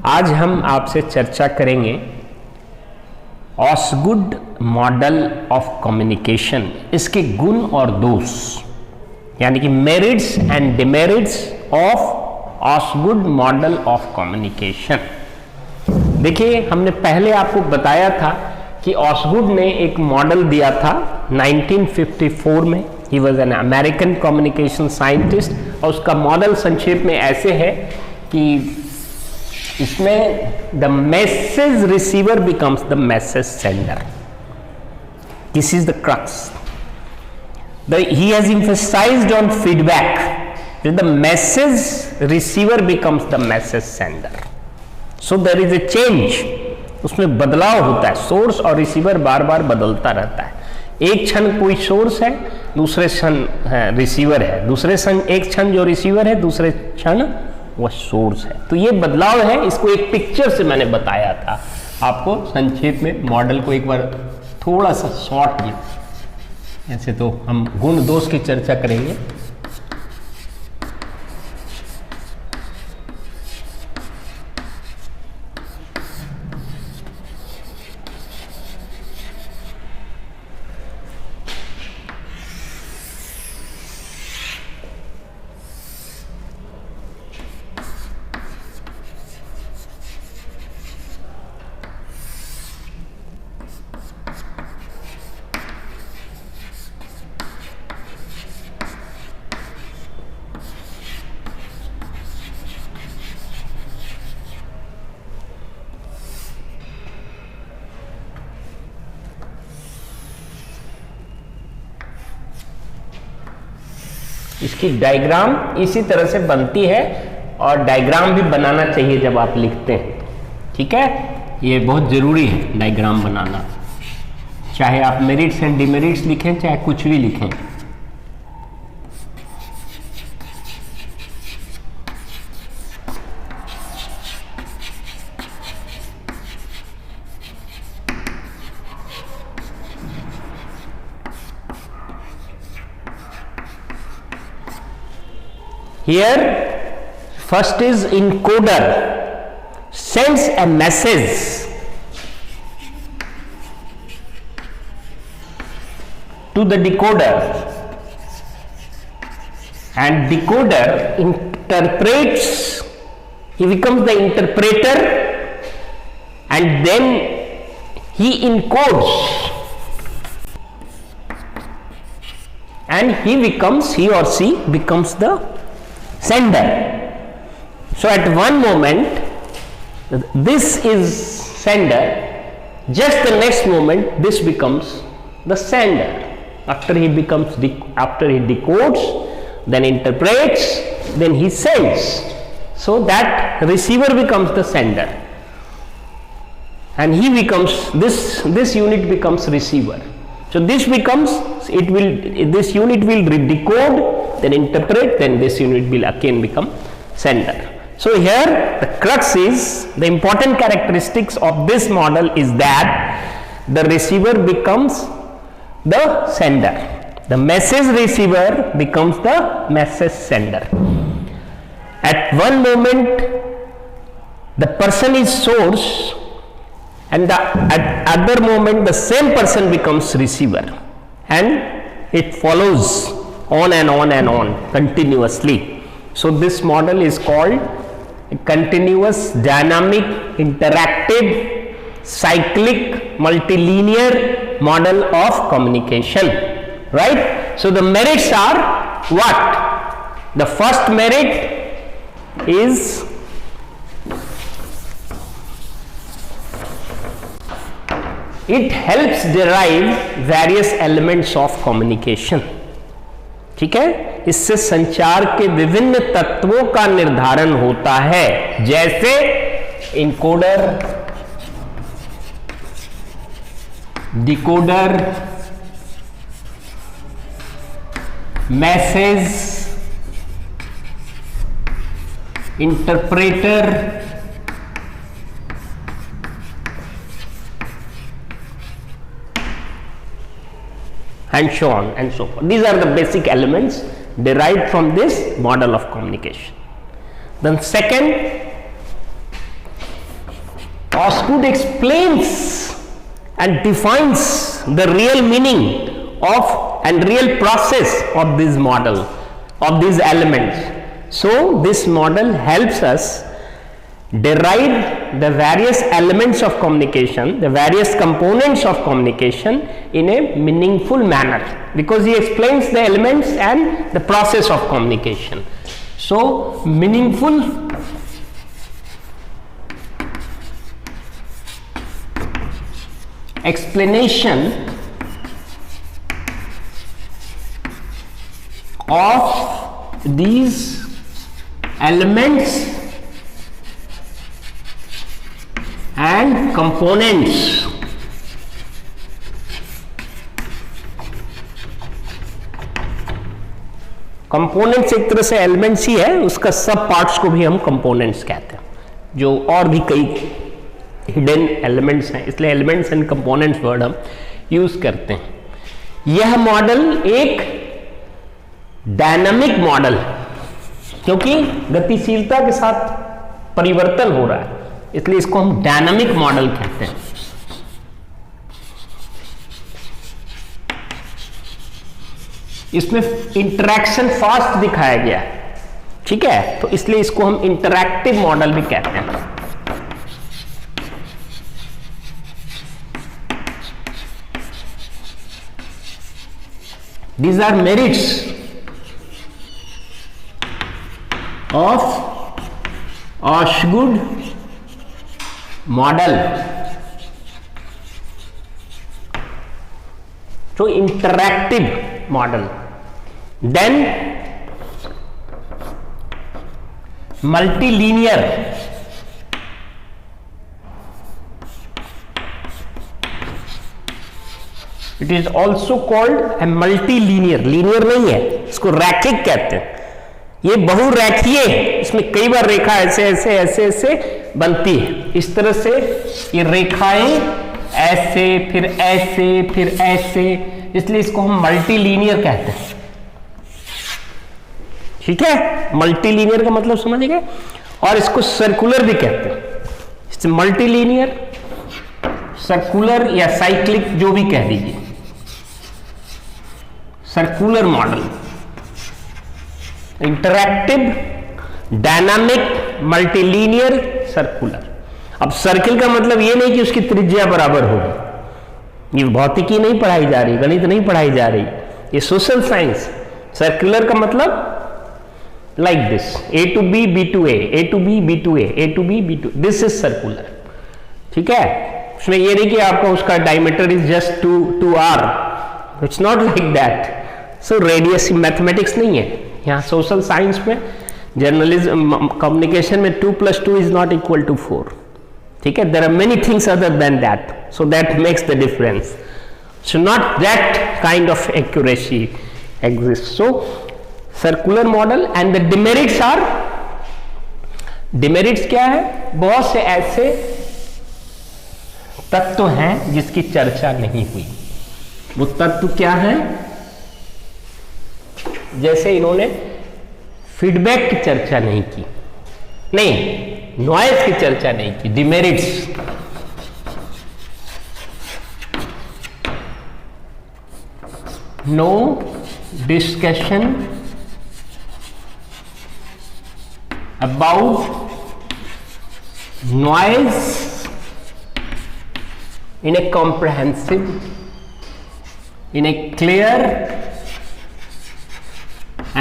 आज हम आपसे चर्चा करेंगे ऑसगुड मॉडल ऑफ कम्युनिकेशन, इसके गुण और दोष, यानी कि merits and demerits of Osgood model of communication. देखिए, हमने पहले आपको बताया था कि ऑसगुड ने एक मॉडल दिया था 1954 में। He was an American communication scientist, और उसका मॉडल संक्षेप में ऐसे है कि इसमें the message receiver becomes the message sender. This is the crux. He has emphasized on feedback, that the message receiver becomes the message sender. So there is a change. उसमें बदलाव होता है, सोर्स और रिसीवर बार बार बदलता रहता है। एक क्षण कोई सोर्स है, दूसरे क्षण रिसीवर है, दूसरे क्षण एक क्षण जो रिसीवर है, दूसरे क्षण वह सोर्स है। तो ये बदलाव है, इसको एक पिक्चर से मैंने बताया था आपको संक्षेप में। मॉडल को एक बार थोड़ा सा शॉर्ट में, ऐसे तो हम गुण दोष की चर्चा करेंगे। इसकी डायग्राम इसी तरह से बनती है, और डायग्राम भी बनाना चाहिए जब आप लिखते हैं, ठीक है। ये बहुत जरूरी है डायग्राम बनाना, चाहे आप मेरिट्स एंड डिमेरिट्स लिखें, चाहे कुछ भी लिखें। Here, first is encoder sends a message to the decoder, and decoder interprets. He becomes the interpreter, and then he encodes, and he or she becomes the sender. So at one moment this is sender, just the next moment this becomes the sender. After he decodes, then interprets, then he sends. So that receiver becomes the sender, and he becomes this unit becomes receiver. So this unit will decode, then interpret, then this unit will again become sender. So here the crux is, the important characteristics of this model is that the receiver becomes the sender, the message receiver becomes the message sender. At one moment the person is source, and at other moment the same person becomes receiver, and it follows on and on and on continuously. So this model is called a continuous dynamic interactive cyclic multilinear model of communication, right? So the merits are what? The first merit is it helps derive various elements of communication. ठीक है, इससे संचार के विभिन्न तत्वों का निर्धारण होता है, जैसे encoder, decoder, message, interpreter, and so on and so forth. These are the basic elements derived from this model of communication. Then second, Osgood explains and defines the real meaning of and real process of this model, of these elements. So this model helps us derive the various elements of communication, the various components of communication in a meaningful manner, because he explains the elements and the process of communication. So meaningful explanation of these elements and components components एक तरह से elements ही है, उसका सब parts को भी हम components कहते हैं, जो और भी कई हिडन एलिमेंट्स हैं, इसलिए एलिमेंट्स एंड कंपोनेंट्स वर्ड हम यूज करते हैं। यह मॉडल एक डायनामिक मॉडल, क्योंकि गतिशीलता के साथ परिवर्तन हो रहा है, इसलिए इसको हम डायनामिक मॉडल कहते हैं। इसमें इंटरैक्शन फास्ट दिखाया गया है, ठीक है, तो इसलिए इसको हम इंटरैक्टिव मॉडल भी कहते हैं। These are merits of Osgood model. So interactive model. Then multilinear. It is also called a multilinear. Linear नहीं है, इसको रैखिक कहते हैं। ये बहुरेखीय, इसमें कई बार रेखा ऐसे ऐसे ऐसे ऐसे बनती है। इस तरह से ये रेखाएं ऐसे फिर ऐसे फिर ऐसे, इसलिए इसको हम मल्टीलीनियर कहते हैं, ठीक है। मल्टीलीनियर का मतलब समझ गए। और इसको सर्कुलर भी कहते हैं। मल्टीलीनियर, सर्कुलर या साइक्लिक जो भी कह दीजिए, circular model, interactive, dynamic, multilinear, circular. अब सर्किल का मतलब ये नहीं कि उसकी त्रिज्या बराबर होगी, ये भौतिकी नहीं पढ़ाई जा रही, गणित नहीं पढ़ाई जा रही, ये सोशल साइंस। सर्कुलर का मतलब like this, A to B, B to A, A to B, B to A, A to B, B to, this is circular, ठीक है। उसमें ये नहीं कि आपका उसका diameter is just 2R, it's not like that. So radius mathematics नहीं है यहाँ, सोशल साइंस में, जर्नलिज्म, कम्युनिकेशन में 2 + 2 इज नॉट इक्वल टू 4, ठीक है। There are many things other than that, so that makes the difference. So not that kind of accuracy exist. So circular model and the demerits are, demerits क्या है? बहुत से ऐसे तत्व हैं जिसकी चर्चा नहीं हुई। वो तत्व क्या है? जैसे इन्होंने फीडबैक की चर्चा नहीं की, नहीं, नॉइज की चर्चा नहीं की, demerits. No discussion about noise in a comprehensive, in a clear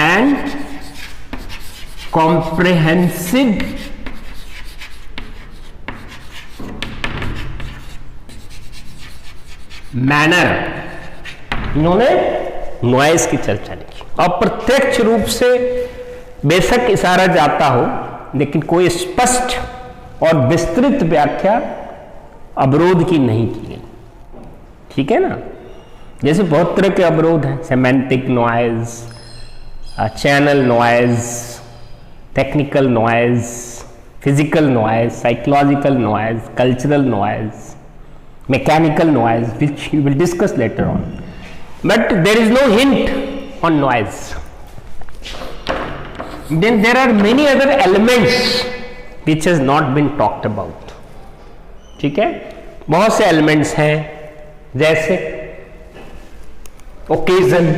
and comprehensive manner। इन्होंने नॉइज की चर्चा नहीं की। अप्रत्यक्ष रूप से बेशक इशारा जाता हो, लेकिन कोई स्पष्ट और विस्तृत व्याख्या अवरोध की नहीं की गई, ठीक है ना। जैसे बहुत तरह के अवरोध हैं, semantic noise, channel noise, technical noise, physical noise, psychological noise, cultural noise, mechanical noise, which you will discuss later on, but there is no hint on noise. Then there are many other elements which has not been talked about. ठीक है, बहुत से elements हैं जैसे occasion,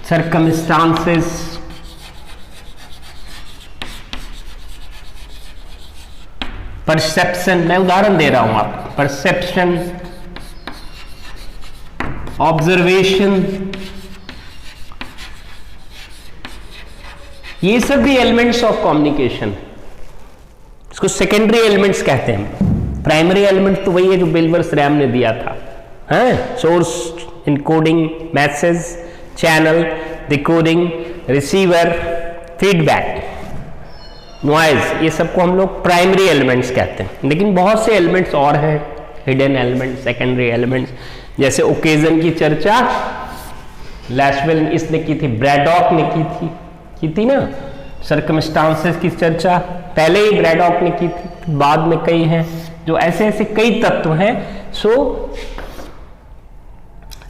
circumstances, perception, मैं उदाहरण दे रहा हूं आपको, परसेप्शन, ऑब्जर्वेशन, ये सब भी एलिमेंट्स ऑफ कम्युनिकेशन। इसको सेकेंडरी एलिमेंट्स कहते हैं। प्राइमरी एलिमेंट तो वही है जो बिल्वर्स रैम ने दिया था, है source, encoding, message, channel, decoding, receiver, feedback, noise, ये सबको हम लोग प्राइमरी एलिमेंट्स कहते हैं। लेकिन बहुत से एलिमेंट्स और हैं, हिडन एलिमेंट्स, सेकेंडरी एलिमेंट्स, जैसे ओकेजन की चर्चा लैसवेल इसने की थी, ब्रैडॉक ने की थी ना। सर्कमस्टांसेस की चर्चा पहले ही ब्रैडॉक ने की थी, बाद में कई हैं, जो ऐसे ऐसे कई तत्व हैं। So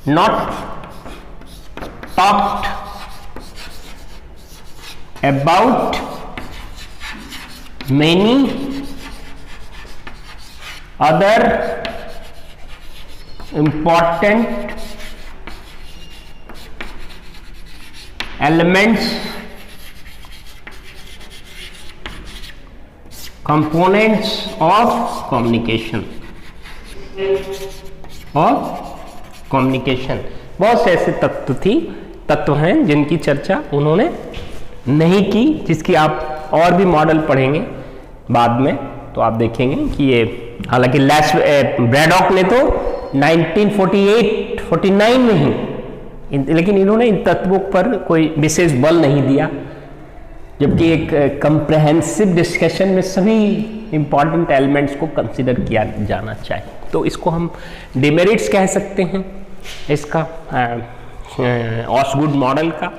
not talked about many other important elements, components of communication, बहुत से ऐसे तत्व हैं जिनकी चर्चा उन्होंने नहीं की, जिसकी आप और भी मॉडल पढ़ेंगे बाद में तो आप देखेंगे कि ये, हालांकि ब्रैडॉक ने तो 1948-49 में ही, लेकिन इन्होंने इन तत्वों पर कोई विशेष बल नहीं दिया, जबकि एक कंप्रेहेंसिव डिस्कशन में सभी इंपॉर्टेंट एलिमेंट्स को कंसीडर किया जाना चाहिए। तो इसको हम डिमेरिट्स कह सकते हैं इसका, ऑसगुड मॉडल का।